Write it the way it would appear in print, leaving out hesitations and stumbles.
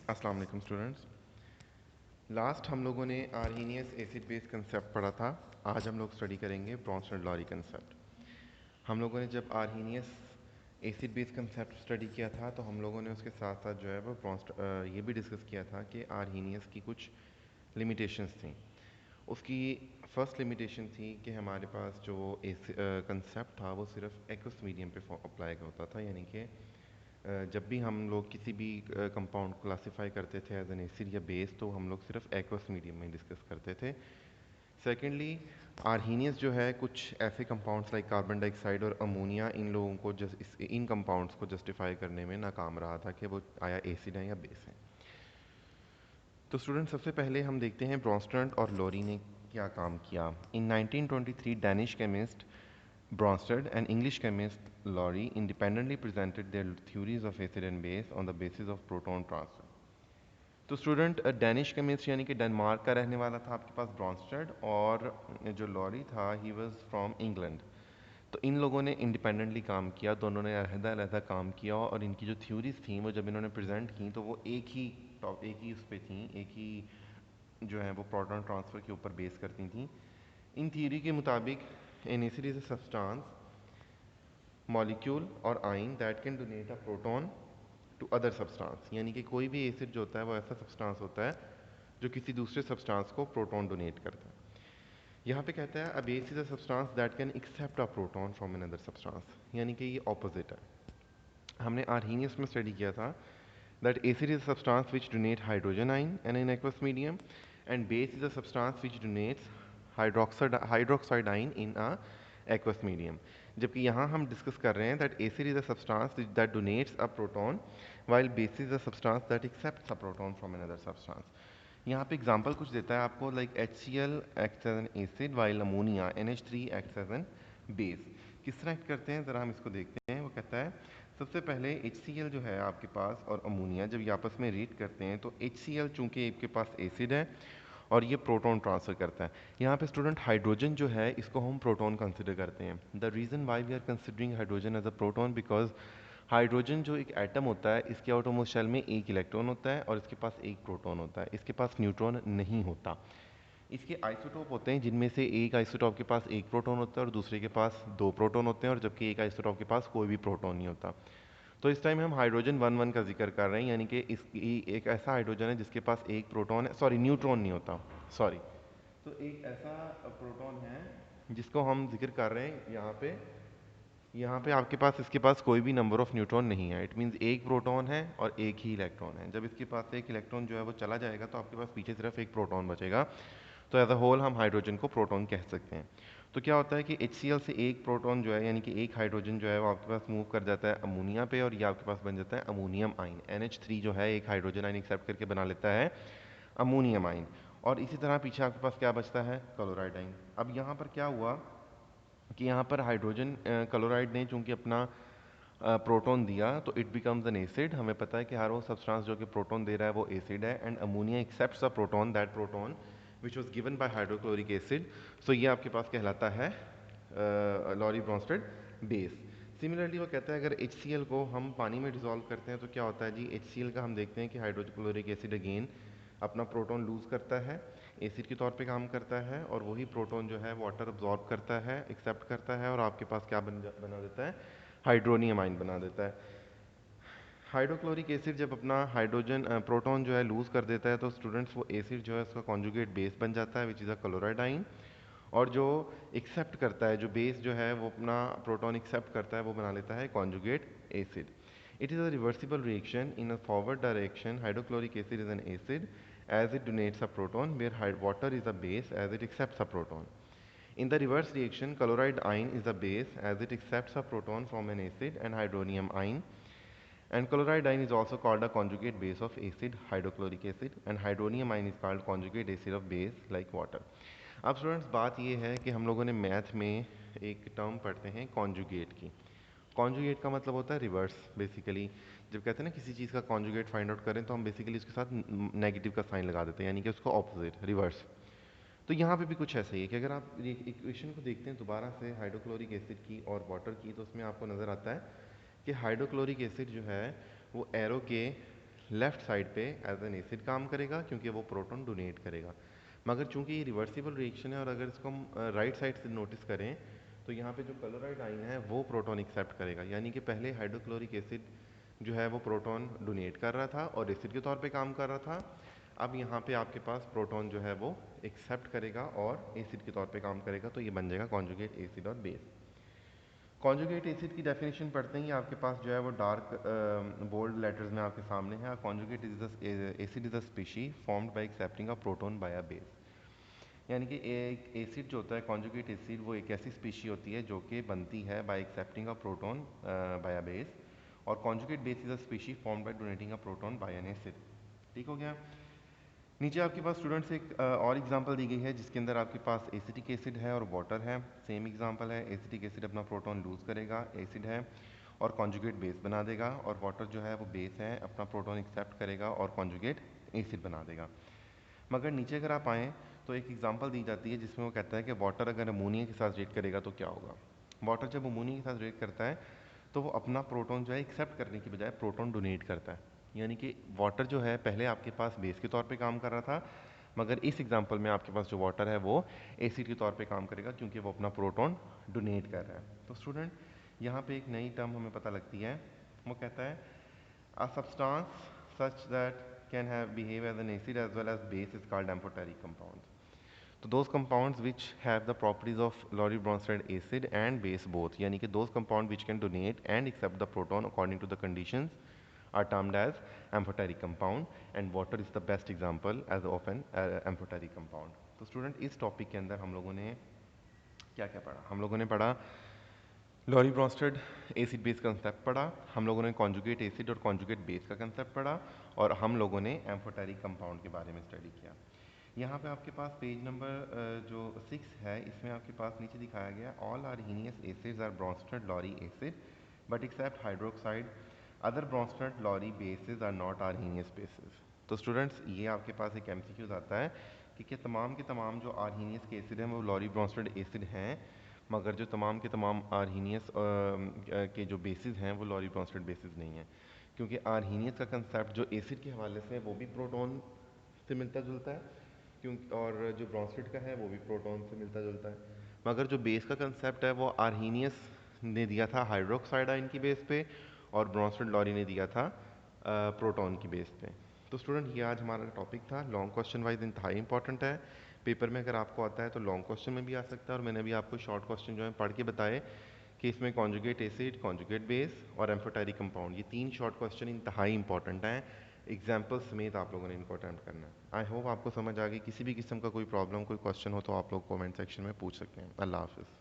अस्सलाम वालेकुम students. Last हम लोगों ने आर्हीनियस एसिड बेस कंसेप्ट पढ़ा था। आज हम लोग स्टडी करेंगे ब्रोंस्टेड-लॉरी कंसेप्ट। हम लोगों ने जब Arrhenius acid base concept study किया था तो हम लोगों ने उसके साथ साथ जो है वो ये भी डिस्कस किया था कि आर्हीनियस की कुछ लिमिटेशंस थी। उसकी फर्स्ट लिमिटेशन थी कि हमारे पास जो कंसेप्ट था वो सिर्फ एक्वस मीडियम पे अप्लाई होता था, यानी कि जब भी हम लोग किसी भी कंपाउंड को क्लासीफाई करते थे एज एन एसिड या बेस, तो हम लोग सिर्फ एक्वस मीडियम में डिस्कस करते थे। सेकेंडली, आर्हीनियस जो है कुछ ऐसे कंपाउंड्स लाइक कार्बन डाइऑक्साइड और अमोनिया, इन लोगों को इन कंपाउंड्स को जस्टिफाई करने में नाकाम रहा था कि वो आया एसिड है या बेस है। तो स्टूडेंट, सबसे पहले हम देखते हैं ब्रोंस्टेड और लोरी ने क्या काम किया। इन 1923 Danish chemist Bronsted and English chemist Laurie independently presented their theories of acid and base on the basis of proton transfer. तो स्टूडेंट, डैनिश केमिस्ट यानी कि डेनमार्क का रहने वाला था आपके पास ब्रॉन्स्टेड, और जो लॉरी था ही वाज फ्रॉम इंग्लैंड। तो इन लोगों ने इंडिपेंडेंटली काम किया, दोनों ने अलग-अलग काम किया, और इनकी जो थ्योरीज थी वो जब इन्होंने प्रेजेंट की तो वो एक ही उस पर थी, एक ही जो है वो प्रोटॉन ट्रांसफ़र के ऊपर बेस करती थी। इन थ्योरी के मुताबिक an acid is a substance molecule और ion that can donate a proton to other substance, यानी कि कोई भी एसिड जो होता है वो ऐसा सब्सटेंस होता है जो किसी दूसरे सब्सटेंस को प्रोटॉन डोनेट करता है। यहाँ पे कहता है a base is a substance that can accept a proton from another substance, यानी कि ये ऑपोजिट है। हमने आर्हीनियस में स्टडी किया था that acid is a substance which donate hydrogen ion in an aqueous medium, and base is a substance which donates hydroxide ion in a aqueous medium. जबकि यहाँ हम डिस्कस कर रहे हैं that acid is a substance that donates a proton while base is a substance that accepts a proton from another substance. यहाँ पे example कुछ देता है आपको, like HCl acts as an acid while ammonia NH3 acts as an base. किस तरह act करते हैं ज़रा हम इसको देखते हैं। वो कहता है सबसे पहले HCl जो है आपके पास और अमोनिया जब ये आपस में रिएक्ट करते हैं तो HCl चूंकि आपके पास एसिड है और ये प्रोटॉन ट्रांसफर करता है। यहाँ पे स्टूडेंट हाइड्रोजन जो है इसको हम प्रोटॉन कंसिडर करते हैं। The reason why we are considering hydrogen as a proton because hydrogen जो एक एटम होता है इसके आउटरमोस्ट शेल में एक इलेक्ट्रॉन होता है और इसके पास एक प्रोटॉन होता है, इसके पास न्यूट्रॉन नहीं होता। इसके आइसोटोप होते हैं जिनमें से एक आइसोटोप के पास एक प्रोटॉन होता है और दूसरे के पास दो प्रोटॉन होते हैं, और जबकि एक आइसोटोप के पास कोई भी प्रोटॉन नहीं होता। तो इस टाइम हम हाइड्रोजन 1 1 का जिक्र कर रहे हैं, यानी कि एक ऐसा हाइड्रोजन है जिसके पास एक प्रोटॉन है, सॉरी न्यूट्रॉन नहीं होता, सॉरी। तो एक ऐसा प्रोटॉन है जिसको हम जिक्र कर रहे हैं यहाँ पे आपके पास इसके पास कोई भी नंबर ऑफ न्यूट्रॉन नहीं है। इट मीन्स एक प्रोटॉन है और एक ही इलेक्ट्रॉन है। जब इसके पास एक इलेक्ट्रॉन जो है वो चला जाएगा तो आपके पास पीछे सिर्फ एक प्रोटॉन बचेगा। तो एज अ होल हम हाइड्रोजन को प्रोटॉन कह सकते हैं। तो क्या होता है कि HCl से एक प्रोटॉन जो है यानी कि एक हाइड्रोजन जो है वो आपके पास मूव कर जाता है अमोनिया पे, और ये आपके पास बन जाता है अमोनियम आइन। NH3 जो है एक हाइड्रोजन आइन एक्सेप्ट करके बना लेता है अमोनियम आइन, और इसी तरह पीछे आपके पास क्या बचता है, क्लोराइड आइन। अब यहाँ पर क्या हुआ कि यहाँ पर हाइड्रोजन क्लोराइड ने चूंकि अपना प्रोटॉन दिया तो इट बिकम्स एन एसिड। हमें पता है कि हर वो सब्सटेंस जो कि प्रोटॉन दे रहा है वो एसिड है, and ammonia accepts a proton, that proton which was given by hydrochloric acid. So ये आपके पास कहलाता है लॉरी ब्रॉन्स्टेड बेस। सिमिलरली वो कहता है अगर HCl को हम पानी में डिसॉल्व करते हैं तो क्या होता है जी, HCl का हम देखते हैं कि हाइड्रोक्लोरिक एसिड अगेन अपना प्रोटॉन लूज करता है, एसिड के तौर पे काम करता है, और वही प्रोटॉन जो है वाटर अब्जॉर्ब करता है, एक्सेप्ट करता है, और आपके पास क्या बना देता है, हाइड्रोनियम आइन बना देता है। हाइड्रोक्लोरिक एसिड जब अपना हाइड्रोजन प्रोटॉन जो है लूज कर देता है तो स्टूडेंट्स वो एसिड जो है उसका कॉन्जुगेट बेस बन जाता है विच इज़ अ क्लोराइड आइन, और जो एक्सेप्ट करता है, जो बेस जो है वो अपना प्रोटॉन एक्सेप्ट करता है, वो बना लेता है conjugate acid. It is a reversible reaction in a forward direction. Hydrochloric acid is an acid as it donates a proton, where water is a base as it accepts a proton. In the reverse reaction, chloride ion is a base as it accepts a proton from an acid and hydronium ion. And chloride ion is also called a conjugate base of acid, hydrochloric acid, and hydronium ion is called conjugate acid of base like water. अब students बात ये है कि हम लोगों ने math में एक टर्म पढ़ते हैं कॉन्जुगेट की। कॉन्जुगेट का मतलब होता है रिवर्स बेसिकली। जब कहते हैं ना किसी चीज़ का कॉन्जुगेट फाइंड आउट करें तो हम बेसिकली उसके साथ नेगेटिव का साइन लगा देते हैं, यानी कि उसको ऑपोजिट, रिवर्स। तो यहाँ पे भी कुछ ऐसा ही है कि अगर आप ये इक्वेशन को देखते हैं दोबारा से हाइड्रोक्लोरिक एसिड की और वाटर की, तो उसमें आपको नज़र आता है कि हाइड्रोक्लोरिक एसिड जो है वो एरो के लेफ्ट साइड पे एज एन एसिड काम करेगा क्योंकि वो प्रोटॉन डोनेट करेगा। मगर चूंकि ये रिवर्सिबल रिएक्शन है और अगर इसको हम राइट साइड से नोटिस करें तो यहाँ पे जो क्लोराइड आयन है वो प्रोटॉन एक्सेप्ट करेगा, यानी कि पहले हाइड्रोक्लोरिक एसिड जो है वो प्रोटॉन डोनेट कर रहा था और एसिड के तौर पे काम कर रहा था। अब यहाँ पे आपके पास प्रोटॉन जो है वो एक्सेप्ट करेगा और एसिड के तौर पे काम करेगा, तो ये बन जाएगा कॉन्जुगेट एसिड और बेस। कॉन्जुगेट एसिड की डेफिनेशन पढ़ते ही आपके पास जो है वो डार्क बोल्ड लेटर्स में आपके सामने है। Conjugate is the acid is a species formed by accepting a proton by a base. यानी कि एक एसिड जो होता है कॉन्जुगेट एसिड वो एक ऐसी स्पीशी होती है जो कि बनती है by accepting a proton by a base, और conjugate base is a species formed by donating a proton by an acid. ठीक हो गया। नीचे आपके पास स्टूडेंट्स एक और एग्जांपल दी गई है जिसके अंदर आपके पास एसिटिक एसिड है और वाटर है। सेम एग्जांपल है, एसिटिक एसिड अपना प्रोटॉन लूज करेगा, एसिड है और कॉन्जुगेट बेस बना देगा, और वाटर जो है वो बेस है अपना प्रोटॉन एक्सेप्ट करेगा और कॉन्जुगेट एसिड बना देगा। मगर नीचे अगर आप आएँ तो एक एग्जांपल दी जाती है जिसमें वो कहता है कि वाटर अगर अमोनिया के साथ रिएक्ट करेगा तो क्या होगा। वाटर जब अमोनिया के साथ रिएक्ट करता है तो वो अपना प्रोटॉन जो है एक्सेप्ट करने की बजाय प्रोटॉन डोनेट करता है। यानी कि वाटर जो है पहले आपके पास बेस के तौर पे काम कर रहा था, मगर इस एग्जांपल में आपके पास जो वाटर है वो एसिड के तौर पे काम करेगा क्योंकि वो अपना प्रोटॉन डोनेट कर रहा है। तो स्टूडेंट यहाँ पे एक नई टर्म हमें पता लगती है, वो कहता है a substance such that can have behave as an acid as well as base is called amphoteric compounds. So those compounds which have the properties of Lowry Bronsted acid and base both, यानी कि those compound which can donate and accept the proton according to the conditions are termed as amphoteric compound, and water is the best example as of an amphoteric compound. तो student इस topic के अंदर हम लोगों ने क्या क्या पढ़ा? हम लोगों ने पढ़ा Lowry Bronsted acid base concept पढ़ा, हम लोगों ने कॉन्जुगेट एसिड और कॉन्जुगेट बेस का कंसेप्ट पढ़ा, और हम लोगों ने एम्फोटेरिक कंपाउंड के बारे में स्टडी किया। यहाँ पे आपके पास पेज नंबर जो 6 है इसमें आपके पास नीचे दिखाया गया all Arrhenius acids are Bronsted Lowry acid but except hydroxide other Bronsted Lowry bases are not Arrhenius bases. तो स्टूडेंट्स ये आपके पास एक एमसीक्यूज आता है कि क्या तमाम के तमाम जो आर्हीनियस के एसिड हैं वो लॉरी ब्रॉन्स्टेड एसिड हैं, मगर जो तमाम के तमाम आर्हीनियस के जो बेसिस हैं वो लॉरी ब्रॉन्स्टेड बेसिस नहीं है, क्योंकि आर्हीनियस का कंसेप्ट जो एसिड के हवाले से है वो भी प्रोटॉन से मिलता जुलता है, क्योंकि और जो ब्रॉन्स्टेड का है वो भी प्रोटॉन से मिलता जुलता है। मगर जो बेस का कंसेप्ट है वो आर्हीनियस ने दिया था हाइड्रोक्साइड आयन की बेस पे, और ब्रॉन्स्टेड लॉरी ने दिया था प्रोटॉन की बेस पे। तो स्टूडेंट ये आज हमारा टॉपिक था, लॉन्ग क्वेश्चन वाइज इंतहाई इंपॉर्टेंट है। पेपर में अगर आपको आता है तो लॉन्ग क्वेश्चन में भी आ सकता है, और मैंने भी आपको शॉर्ट क्वेश्चन जो है पढ़ के बताए कि इसमें कॉन्जुगेट एसिड, कॉन्जुगेट बेस और एम्फोटेरिक कंपाउंड, ये 3 शॉर्ट क्वेश्चन इंतहाई इंपॉर्टेंट हैं। एग्जाम्पल समेत आप लोगों ने इनको अटैम्प्ट करना है। आई होप आपको समझ आ गई। किसी भी किस्म का कोई प्रॉब्लम, कोई क्वेश्चन हो तो आप लोग कमेंट सेक्शन में पूछ सकते हैं। अल्लाह हाफिज़।